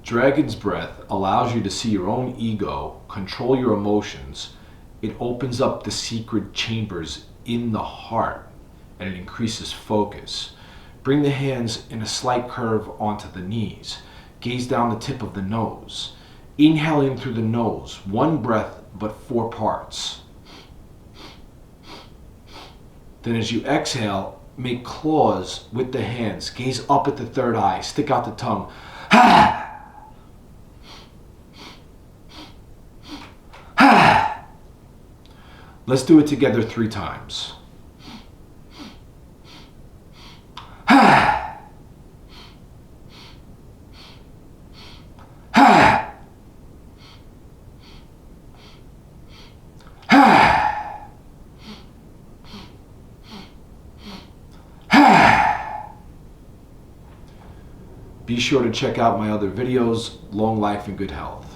Dragon's breath allows you to see your own ego, control your emotions. It opens up the secret chambers in the heart, and it increases focus. Bring the hands in a slight curve onto the knees. Gaze down the tip of the nose. Inhale in through the nose, one breath but 4 parts. Then as you exhale, make claws with the hands. Gaze up at the third eye, stick out the tongue. Let's do it together 3 times. Be sure to check out my other videos. Long life and good health.